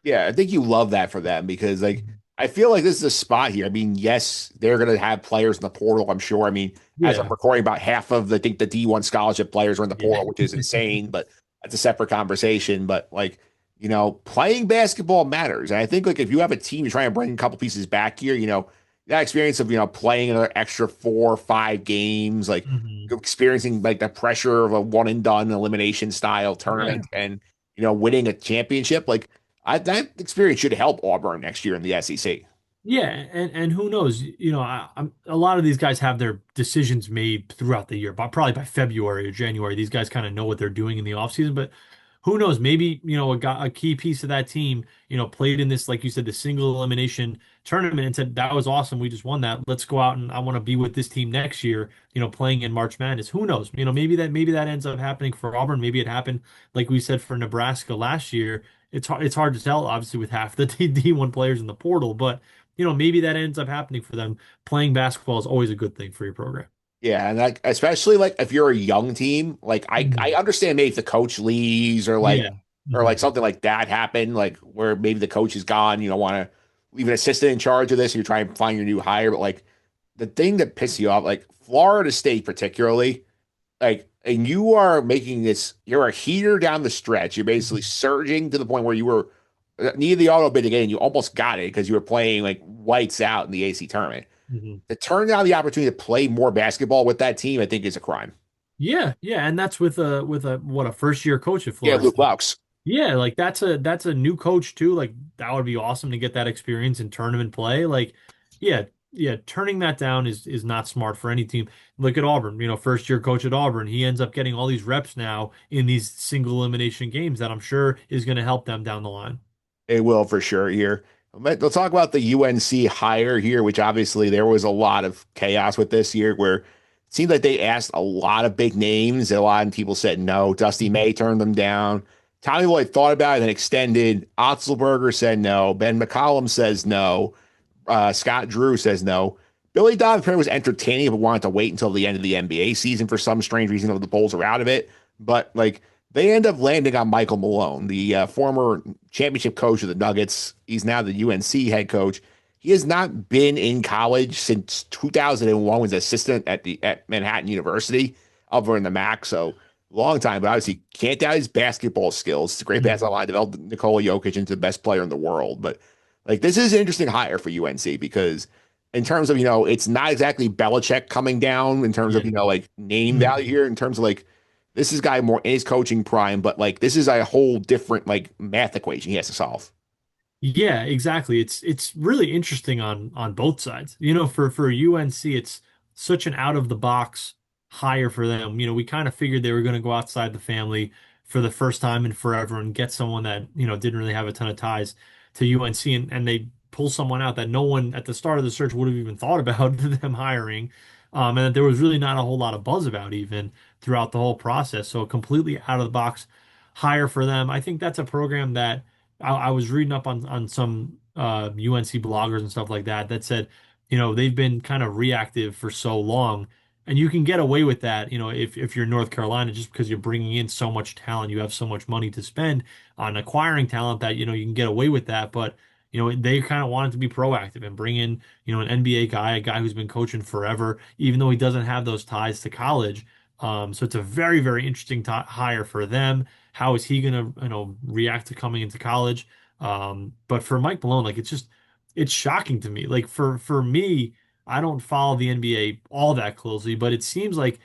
Yeah, I think you love that for them because like Mhm. I feel like this is a spot here. I mean, yes, they're gonna have players in the portal, I'm sure. I mean, as I'm Yeah. recording, about half of the I think the D1 scholarship players are in the Yeah. portal, which is insane, but that's a separate conversation. But like, playing basketball matters. And I think like if you have a team, you're trying to bring a couple pieces back here, that experience of playing another extra 4 or 5 games, like Mhm. experiencing like the pressure of a one and done elimination style Yeah. tournament and winning a championship, like that experience should help Auburn next year in the SEC. Yeah, and who knows? A lot of these guys have their decisions made throughout the year, but probably by February or January, these guys kind of know what they're doing in the offseason. But who knows? Maybe, a key piece of that team, played in this, like you said, the single elimination tournament and said, that was awesome. We just won that. Let's go out and I want to be with this team next year, playing in March Madness. Who knows? Maybe that ends up happening for Auburn. Maybe it happened, like we said, for Nebraska last year. It's hard to tell, obviously, with half the D1 players in the portal, but maybe that ends up happening for them. Playing basketball is always a good thing for your program. Yeah, and like especially like if you're a young team, like I Mhm. understand maybe if the coach leaves or like Yeah. or like Mhm. something like that happened, like where maybe the coach is gone, you don't want to leave an assistant in charge of this, you're trying to find your new hire. But like the thing that pisses you off, like Florida State particularly, like and you are making this, you're a heater down the stretch. You're basically Mhm. surging to the point where you were needed the auto bid again, you almost got it because you were playing like whites out in the AC tournament. Mhm. To turn down the opportunity to play more basketball with that team, I think is a crime. Yeah, yeah, and that's with a what, a first year coach at Yeah, Florida Luke State. Laux. Yeah, like that's a new coach too. Like that would be awesome to get that experience in tournament play. Like, yeah, yeah, turning that down is not smart for any team. Look at Auburn, first year coach at Auburn. He ends up getting all these reps now in these single elimination games that I'm sure is going to help them down the line. It will for sure here. Let's talk about the UNC hire here, which obviously there was a lot of chaos with this year where it seemed like they asked a lot of big names and a lot of people said no. Dusty Mhm. May turned them down. Tommy Lloyd thought about it and extended. Otzelberger said no. Ben McCollum says no. Scott Drew says no. Billy Donovan apparently was entertaining but wanted to wait until the end of the NBA season for some strange reason. The Bulls are out of it. But like They end up landing on Michael Malone, the former championship coach of the Nuggets. He's now the UNC head coach. He has not been in college since 2001. Was assistant at Manhattan University over in the MAC. So long time, but obviously can't doubt his basketball skills. It's a great Mhm. basketball line. Developed Nikola Jokic into the best player in the world. But like this is an interesting hire for UNC because in terms of it's not exactly Belichick coming down in terms of Yeah. like name Mhm. value here in terms of like this is guy more in his coaching prime, but like this is a whole different like math equation he has to solve. Yeah, exactly. It's really interesting on both sides. For UNC, it's such an out of the box hire for them. We kind of figured they were going to go outside the family for the first time in forever and get someone that, didn't really have a ton of ties to UNC, and they pull someone out that no one at the start of the search would have even thought about them hiring. And that there was really not a whole lot of buzz about even throughout the whole process. So a completely out of the box hire for them. I think that's a program that I was reading up on some UNC bloggers and stuff like that that said, they've been kind of reactive for so long, and you can get away with that, if you're North Carolina, just because you're bringing in so much talent, you have so much money to spend on acquiring talent that you can get away with that. But they kind of wanted to be proactive and bring in an NBA guy, a guy who's been coaching forever, even though he doesn't have those ties to college. So it's a very, very interesting hire for them. How is he going to, react to coming into college? But for Mike Malone, like it's shocking to me. Like for me, I don't follow the NBA all that closely, but it seems like,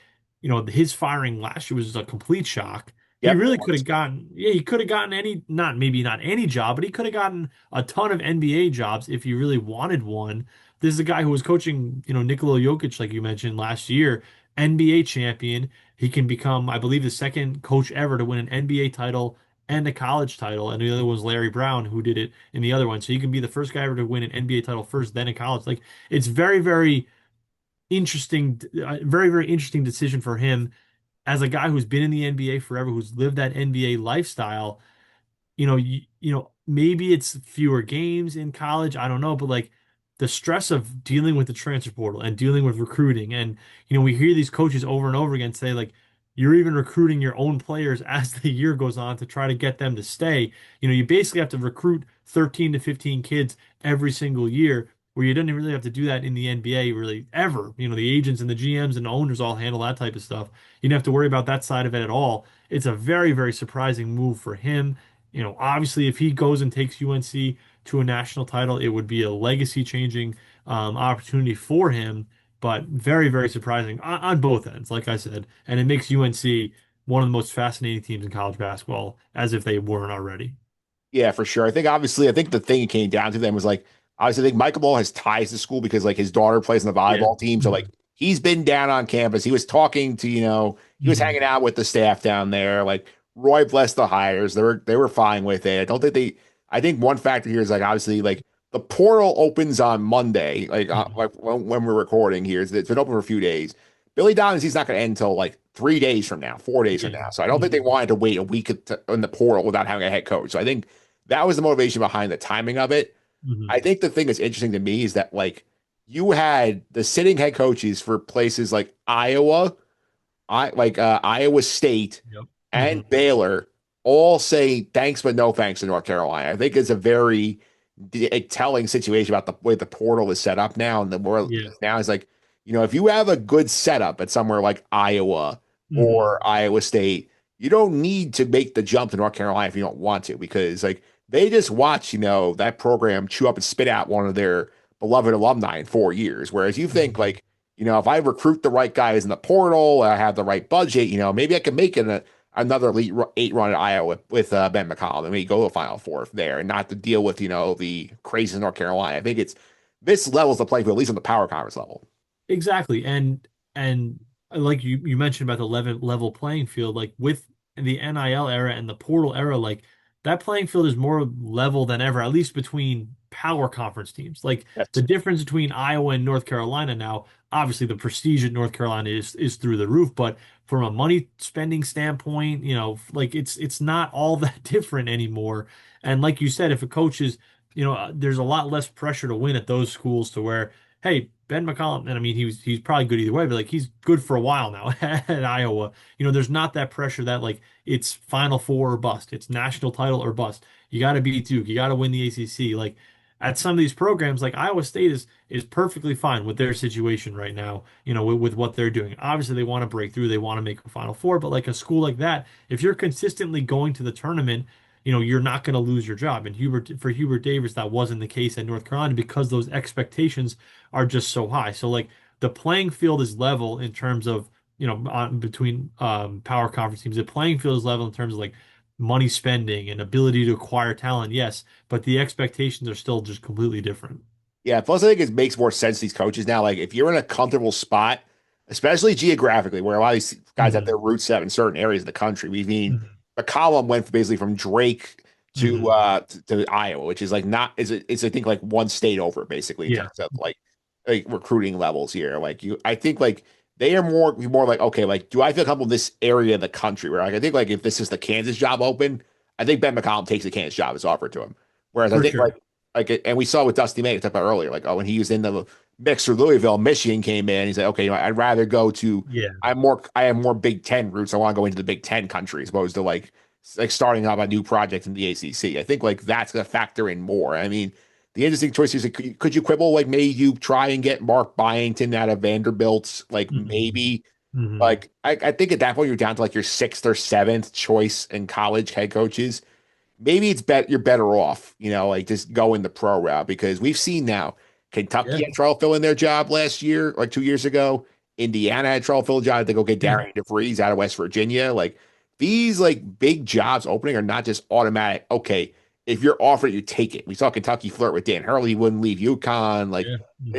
his firing last year was a complete shock. He Yep. really could have gotten, yeah, he could have gotten any, not maybe not any job, but he could have gotten a ton of NBA jobs if he really wanted one. This is a guy who was coaching, Nikola Jokic, like you mentioned last year, NBA champion. He can become, I believe, the second coach ever to win an NBA title and a college title. And the other was Larry Brown, who did it in the other one. So he can be the first guy ever to win an NBA title first, then a college. Like it's very, very interesting, very, very interesting decision for him as a guy who's been in the NBA forever, who's lived that NBA lifestyle. Maybe it's fewer games in college. I don't know, but like the stress of dealing with the transfer portal and dealing with recruiting, and we hear these coaches over and over again say like you're even recruiting your own players as the year goes on to try to get them to stay. You basically have to recruit 13 to 15 kids every single year, where you don't really have to do that in the NBA really ever. The agents and the GMs and the owners all handle that type of stuff. You don't have to worry about that side of it at all. It's a very, very surprising move for him. Obviously, if he goes and takes UNC to a national title, it would be a legacy changing opportunity for him, but very, very surprising on both ends, like I said. And it makes UNC one of the most fascinating teams in college basketball, as if they weren't already. Yeah, for sure. I think the thing it came down to them was like, obviously, I think Michael Ball has ties to school because like his daughter plays in the Yeah. volleyball team. So like Mhm. he's been down on campus. He was talking to, he was Mhm. hanging out with the staff down there. Like Roy blessed the hires. They were fine with it. I think one factor here is like obviously like the portal opens on Monday, Mhm. like when we're recording here. It's been open for a few days. Billy Donovan, he's not going to end until like 3 days from now, 4 days from Yeah. now. So I don't think they Mhm. wanted to wait a week in the portal without having a head coach. So I think that was the motivation behind the timing of it. Mhm. I think the thing that's interesting to me is that like you had the sitting head coaches for places like Iowa, Iowa State Yep. and Mhm. Baylor all say thanks but no thanks to North Carolina. I think it's a very telling situation about the way the portal is set up now, and the world Yeah. now is like, if you have a good setup at somewhere like Iowa Mhm. or Iowa State, you don't need to make the jump to North Carolina if you don't want to, because like they just watch, that program chew up and spit out one of their beloved alumni in 4 years. Whereas you think Mhm. like, if I recruit the right guys in the portal, I have the right budget, maybe I can make it another elite eight run at Iowa with Ben McCollum and maybe go to a Final Four there and not to deal with, the crazy North Carolina. I think it's this level's the play field, at least on the power conference level. Exactly. And like you mentioned about the level playing field, like with the NIL era and the portal era, like that playing field is more level than ever, at least between power conference teams. Like the Yes. difference between Iowa and North Carolina now, obviously the prestige at North Carolina is through the roof, but from a money spending standpoint, like it's not all that different anymore. And like you said, if a coach is, there's a lot less pressure to win at those schools to where hey, Ben McCollum, and I mean he's probably good either way, but like he's good for a while now at Iowa. There's not that pressure that like it's Final Four or bust, it's national title or bust. You got to beat Duke, you got to win the ACC. Like at some of these programs, like Iowa State is perfectly fine with their situation right now. With what they're doing. Obviously, they want to break through, they want to make a Final Four, but like a school like that, if you're consistently going to the tournament, you're not going to lose your job. And Hubert Davis, that wasn't the case at North Carolina because those expectations are just so high. So like the playing field is level in terms of, between power conference teams. The playing field is level in terms of like money spending and ability to acquire talent, yes, but the expectations are still just completely different. Yeah, plus I think it makes more sense to these coaches now. Like if you're in a comfortable spot, especially geographically, where a lot of these guys have Hmm. their roots set in certain areas of the country. We mean Hmm. McCollum went basically from Drake to Hmm. Iowa, which is like not is I think like one state over basically in Yeah. terms of like recruiting levels here. Like I think like they are more like okay, like do I feel comfortable in this area of the country? Where like I think like if this is the Kansas job open, I think Ben McCollum takes the Kansas job as offered to him. Whereas I For think sure. and we saw with Dusty May, we talked about earlier, like, oh, when he was in the mix for Louisville, Michigan came in. He's like, okay, I'd rather go to, Yeah. I have more Big Ten roots. I want to go into the Big Ten country as opposed to like starting up a new project in the ACC. I think like that's going to factor in more. I mean, the interesting choice is like, could you quibble, like, maybe you try and get Mark Byington out of Vanderbilt? Like, Hmm. maybe, Hmm. like, I think at that point you're down to like your sixth or seventh choice in college head coaches. Maybe you're better off, like just going the pro route because we've seen now Yeah. Kentucky had trouble filling their job last year, like 2 years ago. Indiana had trouble filling a job. They go get Yeah. Darian DeVries out of West Virginia. Like these like big jobs opening are not just automatic. Okay, if you're offered it, you take it. We saw Kentucky flirt with Dan Hurley, he wouldn't leave UConn. Yeah.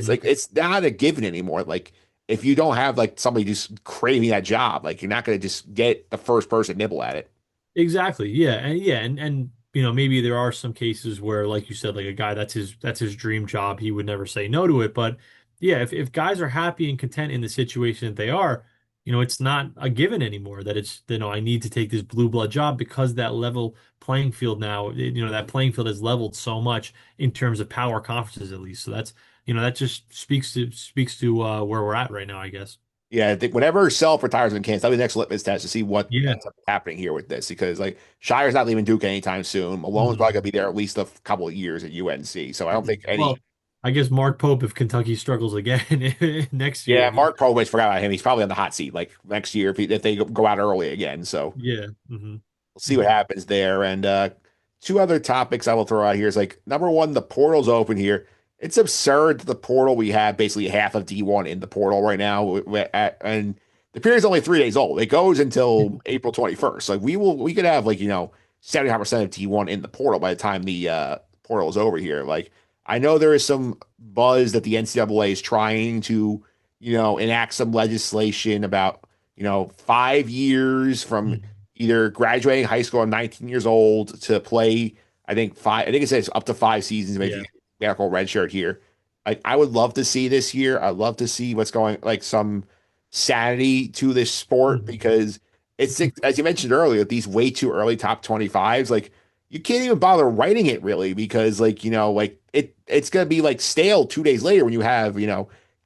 Like Hmm. it's not a given anymore. Like if you don't have like somebody just craving that job, like you're not gonna just get the first person nibble at it. Exactly. Yeah, and maybe there are some cases where, like you said, like a guy that's his dream job, he would never say no to it. But yeah, if guys are happy and content in the situation that they are, it's not a given anymore that it's, I need to take this blue blood job because that level playing field now, that playing field has leveled so much in terms of power conferences at least. So that just speaks to where we're at right now, I guess. Yeah, I think whenever Self retires in Kansas, that'll be the next litmus test to see what Yeah. ends up happening here with this. Because like Shire's not leaving Duke anytime soon. Malone's probably gonna Mhm. be there at least a couple of years at UNC. So I don't think any. Well, I guess Mark Pope if Kentucky struggles again next Yeah, year. Mark Povich forgot about him. He's probably on the hot seat like next year if they go out early again. So Yeah. Hmm. we'll see what Hmm. happens there. And two other topics I will throw out here is like number one, the portal's open here. It's absurd that the portal we have basically half of D1 in the portal right now. And the period's only 3 days old. It goes until April 21st. Like we could have like, 75% of D1 in the portal by the time the portal is over here. Like I know there is some buzz that the NCAA is trying to, enact some legislation about, 5 years from either graduating high school at 19 years old to play. I think it says up to 5 seasons if Yeah. you medical red shirt here. I would love to see this year. I'd love to see what's going like some sanity to this sport Hmm. because it's as you mentioned earlier, these way too early top 25s, like you can't even bother writing it really because like it's gonna be like stale 2 days later when you have,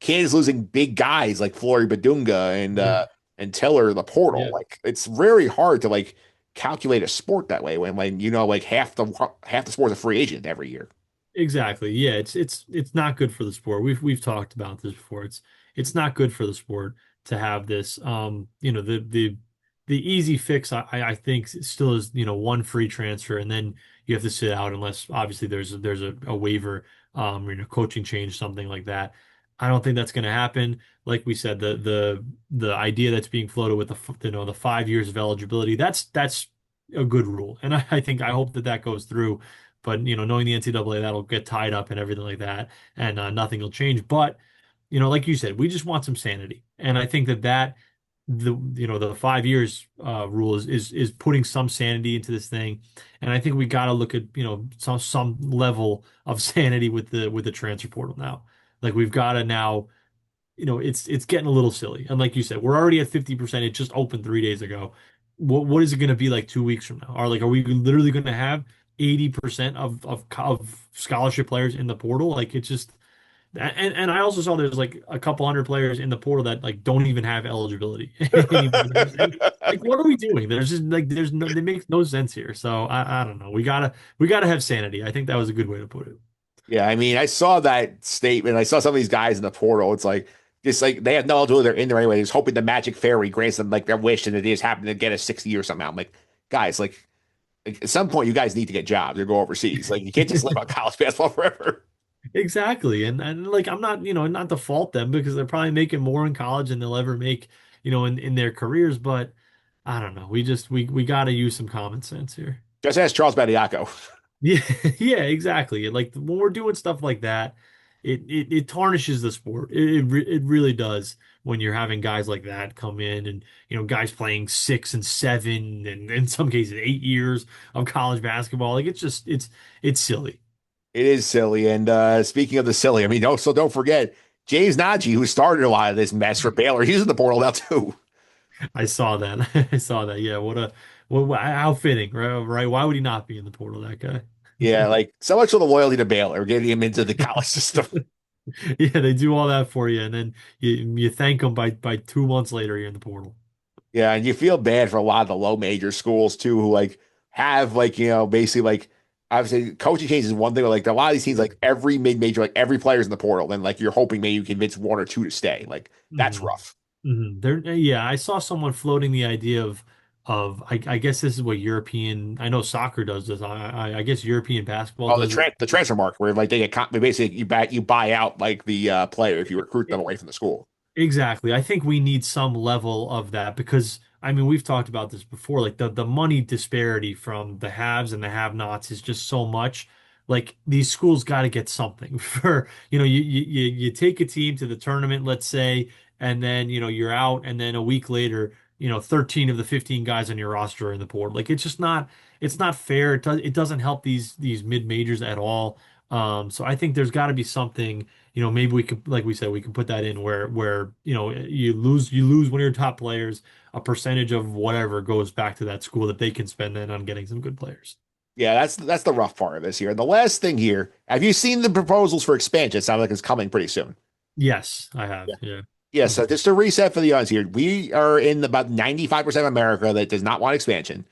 Kansas losing big guys like Flory Badunga Yeah. and Tiller in the portal. Yeah. Like it's very hard to like calculate a sport that way when like half the sport's a free agent every year. Exactly. Yeah, it's not good for the sport. We've talked about this before. It's not good for the sport to have this. The easy fix I think still is, one free transfer and then you have to sit out unless obviously there's a waiver, coaching change, something like that. I don't think that's going to happen. Like we said, the idea that's being floated with the 5 years of eligibility, that's a good rule. And I hope that goes through. But knowing the NCAA, that'll get tied up and everything like that, and nothing will change. But like you said, we just want some sanity, and I think that the 5 years rule is putting some sanity into this thing, and I think we got to look at some level of sanity with the transfer portal now. Like we've got to now it's getting a little silly. And like you said, we're already at 50%. It just opened 3 days ago. What is it going to be like 2 weeks from now? Are we literally going to have 80% of scholarship players in the portal? Like it's just And I also saw there's like a couple hundred players in the portal that like don't even have eligibility anymore. Like, what are we doing? There's just like there's no it makes no sense here. So I don't know. We gotta have sanity. I think that was a good way to put it. Yeah, I mean, I saw that statement. I saw some of these guys in the portal. It's like just like they have no idea they're in there anyway. They're just hoping the magic fairy grants them like their wish and that they just happen to get a 60 or somehow. I'm like, guys, like at some point you guys need to get jobs or go overseas. Like you can't just live on college basketball forever. Exactly. And like I'm not, not to fault them because they're probably making more in college than they'll ever make, in their careers, but I don't know. We got to use some common sense here. Just ask Charles Bediako. Yeah, yeah, exactly. Like when we're doing stuff like that, it tarnishes the sport. It really does when you're having guys like that come in and guys playing 6 and 7 and in some cases 8 years of college basketball. Like it's silly. It is silly. And speaking of the silly, I mean, also don't forget James Najee, who started a lot of this mess for Baylor. He's in the portal now too. I saw that. I saw that. Yeah, how fitting, right? Right? Why would he not be in the portal, that guy? Yeah, like so much for the loyalty to Baylor, getting him into the college system. Yeah, they do all that for you, and then you thank them by 2 months later you're in the portal. Yeah, and you feel bad for a lot of the low major schools too, who like have like basically like obviously coaching changes is one thing, but like a lot of these teams, like every mid major, like every player's in the portal, and like you're hoping maybe you convince one or two to stay. Like that's Mhm. rough. There, yeah, I saw someone floating the idea of I guess this is what European. I know soccer does this. I guess European basketball Oh, the does it. the transfer market where like they get basically you buy out like the player if you recruit them away from the school. Exactly. I think we need some level of that because I mean we've talked about this before. Like the money disparity from the haves and the have-nots is just so much. Like these schools got to get something for you take a team to the tournament, let's say, and then you're out, and then a week later 13 of the 15 guys on your roster are in the portal. Like it's not fair. It doesn't help these mid majors at all. So I think there's got to be something maybe we could, like we said, we can put that in where you lose one of your top players, a percentage of whatever goes back to that school that they can spend then on getting some good players. Yeah, that's the rough part of this here. And the last thing here, have you seen the proposals for expansion? It sounds like it's coming pretty soon. Yes, I have. Yeah. Yeah, so Mhm. just to reset for the audience here, we are in about 95% of America that does not want expansion.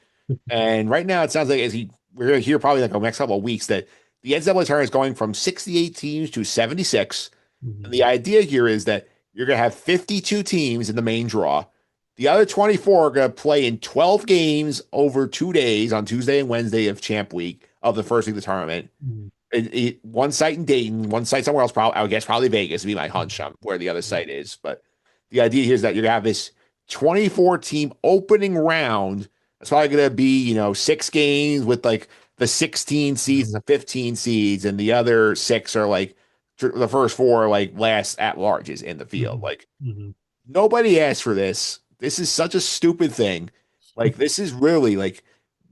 And right now, it sounds like we're going to hear probably like the next couple of weeks that the NCAA tournament is going from 68 teams to 76. And Mhm. the idea here is that you're going to have 52 teams in the main draw. The other 24 are going to play in 12 games over 2 days on Tuesday and Wednesday of Champ Week of the first week of the tournament. Mhm. One site in Dayton, one site somewhere else. Probably, I would guess probably Vegas would be my hunch on where the other site is. But the idea here is that you're gonna have this 24 team opening round. It's probably gonna be 6 games with like the 16 seeds and the 15 seeds, and the other six are like the first four are like last at larges in the field. Mhm. Like Mhm. nobody asked for this. This is such a stupid thing. Like this is really like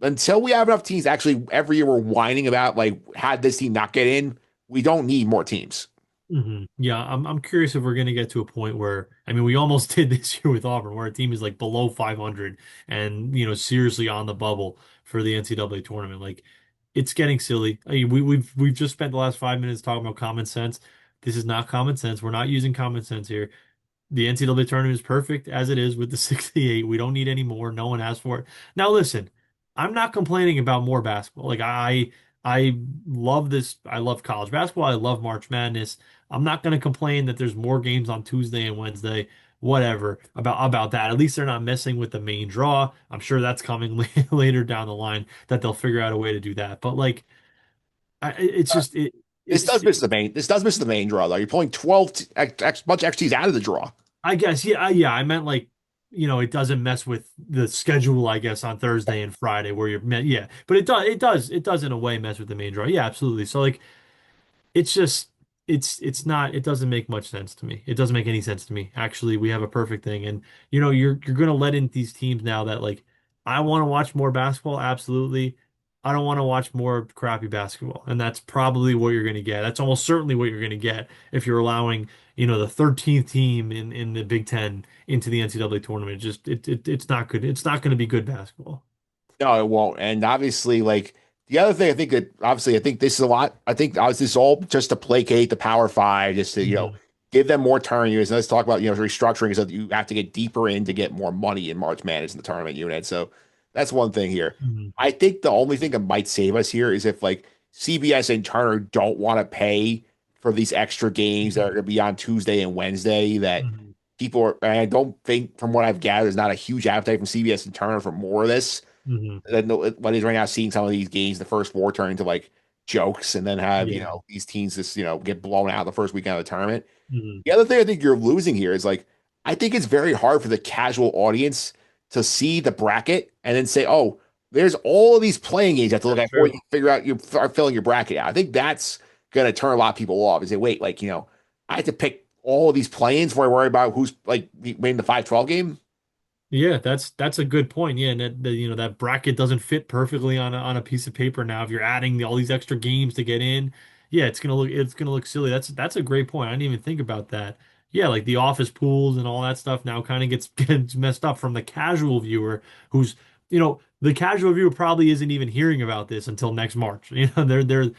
until we have enough teams actually every year we're whining about like had this team not get in, we don't need more teams. Yeah, I'm curious if we're going to get to a point where, I mean, we almost did this year with Auburn, where a team is like below 500 and seriously on the bubble for the NCAA tournament. Like, it's getting silly. I mean, we've just spent the last 5 minutes talking about common sense. This is not common sense. We're not using common sense here. The NCAA tournament is perfect as it is with the 68. We don't need any more. No one asked for it. Now listen, I'm not complaining about more basketball. Like I love this. I love college basketball. I love March Madness. I'm not going to complain that there's more games on Tuesday and Wednesday. Whatever about that. At least they're not messing with the main draw. I'm sure that's coming later down the line that they'll figure out a way to do that. But like, it's just This does it's miss the main. This does miss the main draw though. You're pulling 12 bunch of XTs out of the draw. I guess, yeah, yeah. I meant like, it doesn't mess with the schedule, I guess, on Thursday and Friday where yeah. But it does in a way mess with the main draw. Yeah, absolutely. So like, it's just it's not it doesn't make much sense to me. It doesn't make any sense to me. Actually, we have a perfect thing, and you're gonna let in these teams now that like I want to watch more basketball. Absolutely, I don't want to watch more crappy basketball, and that's probably what you're gonna get. That's almost certainly what you're gonna get if you're allowing the 13th team in the Big Ten into the NCAA tournament. Just it's not good. It's not gonna be good basketball. No, it won't. And obviously, like The other thing I think that obviously I think this is a lot. I think obviously this is all just to placate the Power Five, just to Hmm. give them more turn years. And let's talk about restructuring so that you have to get deeper in to get more money in March Madness in the tournament unit. So that's one thing here. Hmm. I think the only thing that might save us here is if like CBS and Turner don't want to pay for these extra games that are going to be on Tuesday and Wednesday. That Hmm. people are. And I don't think, from what I've gathered, there's not a huge appetite from CBS and Turner for more of this Hmm. than what is right now. Seeing some of these games, the first four turn into like jokes, and then have Yeah. these teams just get blown out the first weekend of the tournament. Hmm. The other thing I think you're losing here is like I think it's very hard for the casual audience to see the bracket and then say, "Oh, there's all of these playing games you have to look That's at before you true. can figure out you start filling your bracket out." I think that's gonna turn a lot of people off and say, "Wait, like I have to pick all of these play-ins before I worry about who's like winning the 5-12 game." Yeah, that's a good point. Yeah, and that bracket doesn't fit perfectly on a piece of paper now. If you're adding all these extra games to get in, yeah, it's gonna look silly. That's a great point. I didn't even think about that. Yeah, like the office pools and all that stuff now kind of gets messed up from the casual viewer who's the casual viewer probably isn't even hearing about this until next March. They're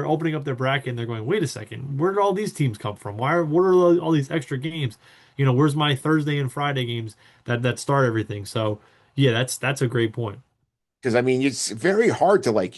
opening up their bracket and they're going, wait a second, where did all these teams come from? What are all these extra games? Where's my Thursday and Friday games that start everything? So yeah, that's a great point. Because I mean, it's very hard to like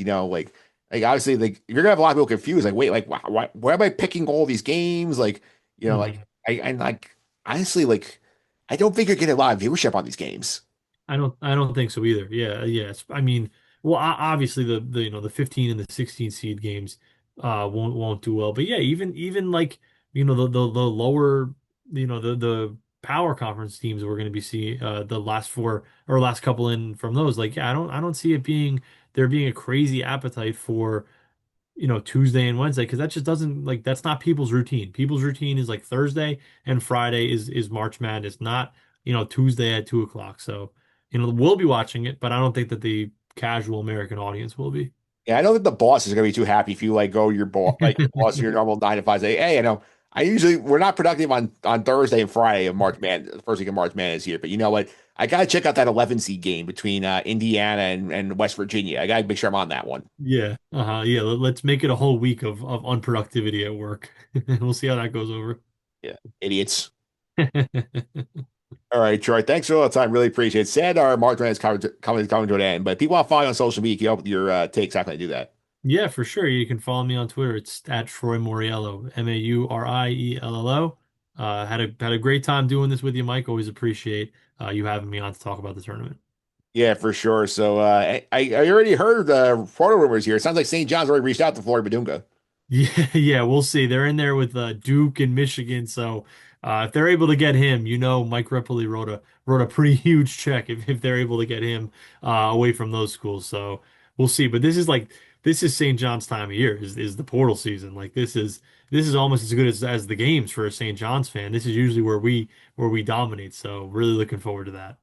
obviously like you're gonna have a lot of people confused. Like, wait, like why am I picking all these games? Like, like Mhm. I like honestly like I don't think you're getting a lot of viewership on these games. I don't think so either. Yeah, yes. I mean, well, obviously the 15 and the 16 seed games won't do well. But yeah, even like the lower the power conference teams we're going to be seeing the last four or last couple in from those. Like, yeah, I don't see it being there being a crazy appetite for Tuesday and Wednesday because that just doesn't like that's not people's routine. People's routine is like Thursday and Friday is March Madness, not Tuesday at 2 o'clock. So we'll be watching it, but I don't think that the casual American audience will be. Yeah, I know that the boss is gonna be too happy if you like go your boss like your boss your normal 9 to 5 say, hey, I usually we're not productive on Thursday and Friday of March Man, the first week of March Man is here, but you know what? I gotta check out that 11 seed game between Indiana and West Virginia. I gotta make sure I'm on that one. Yeah. Uh-huh. Yeah. Let's make it a whole week of unproductivity at work. We'll see how that goes over. Yeah, idiots. All right, Troy. Thanks for all the time. Really appreciate it. Sad our March Madness coming to an end, but people want to follow you on social media. Keep up with your takes. How can I do that? Yeah, for sure. You can follow me on Twitter. It's at Troy Mauriello, Mauriello. Had a great time doing this with you, Mike. Always appreciate you having me on to talk about the tournament. Yeah, for sure. So I already heard the photo rumors here. It sounds like St. John's already reached out to Florida Badunga. Yeah, yeah, we'll see. They're in there with Duke and Michigan, so if they're able to get him, Mike Repoli wrote a pretty huge check if they're able to get him away from those schools. So we'll see. But this is St. John's time of year is the portal season. Like this is almost as good as the games for a St. John's fan. This is usually where we dominate. So really looking forward to that.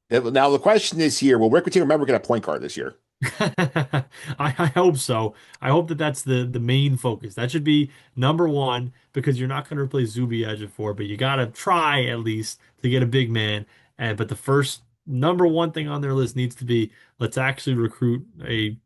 Now the question is here: will Rick Pitino remember get a point guard this year? I hope so. I hope that that's the main focus. That should be number one because you're not going to replace Zubac at four, but you got to try at least to get a big man. And but the first number one thing on their list needs to be let's actually recruit a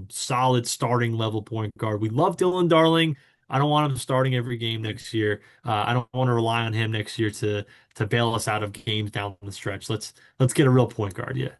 solid starting level point guard. We love Dylan Darling. I don't want him starting every game next year. I don't want to rely on him next year to bail us out of games down the stretch. Let's get a real point guard. Yeah.